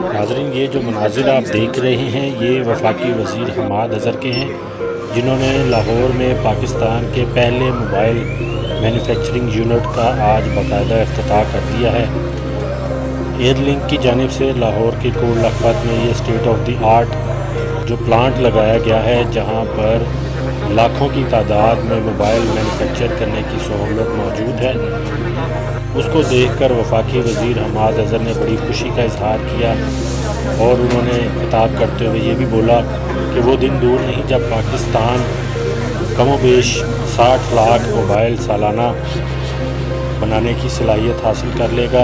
नाज़रीन, ये जो मनाज़िर आप देख रहे हैं ये वफाकी वज़ीर हमाद अज़हर के हैं, जिन्होंने लाहौर में पाकिस्तान के पहले मोबाइल मैन्युफैक्चरिंग यूनिट का आज बाकायदा इफ्तिताह कर दिया है। एयरलिंक की जानिब से लाहौर के कोट लखपत में ये स्टेट ऑफ द आर्ट जो प्लांट लगाया गया है, जहाँ पर लाखों की तादाद में मोबाइल मैन्युफैक्चर करने की सहूलत मौजूद है, उसको देखकर वफाकी वज़ीर हमाद अज़हर ने बड़ी खुशी का इजहार किया और उन्होंने खिताब करते हुए ये भी बोला कि वो दिन दूर नहीं जब पाकिस्तान कमोबेश 60 लाख मोबाइल सालाना बनाने की सलाहियत हासिल कर लेगा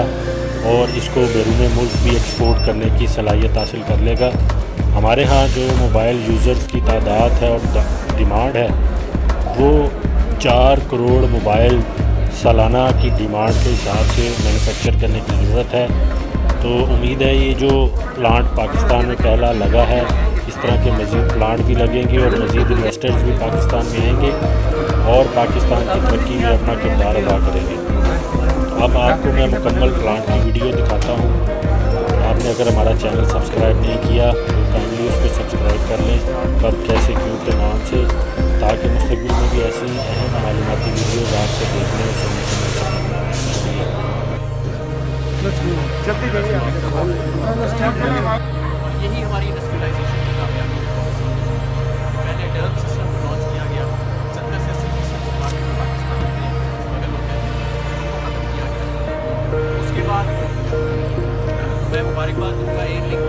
और इसको बैरून मुल्क भी एक्सपोर्ट करने की सलाहियत हासिल कर लेगा। हमारे यहाँ जो मोबाइल यूज़र्स की तादाद है और डिमांड है वो 4 करोड़ मोबाइल सालाना की डिमांड के हिसाब से मैन्युफैक्चर करने की ज़रूरत है। तो उम्मीद है ये जो प्लांट पाकिस्तान में पहला लगा है, इस तरह के मज़ीद प्लांट भी लगेंगे और मज़ीद इन्वेस्टर्स भी पाकिस्तान में आएंगे और पाकिस्तान की तरक्की में अपना किरदार अदा करेंगे। अब आपको मैं मुकम्मल प्लांट की वीडियो दिखाता हूँ। आपने अगर हमारा चैनल सब्सक्राइब नहीं किया तो काइंडली उसको सब्सक्राइब कर लें, कब कैसे क्यों के नाम से, ताकि मुस्तक़बिल में भी ऐसी अहम मालूमाती वीडियोज़ आपको देखने और सुनने को मिल सकें। यही हमारी इंडस्ट्रियलाइजेशन की कामयाबी है। पहले डर्म सिस्टम को लॉन्च किया गया, 70 से 80% मार्केट पाकिस्तान में स्ट्रगल होते हैं, उनको ख़त्म किया गया। उसके बाद मैं मुबारकबाद दूँगा एयरलिंक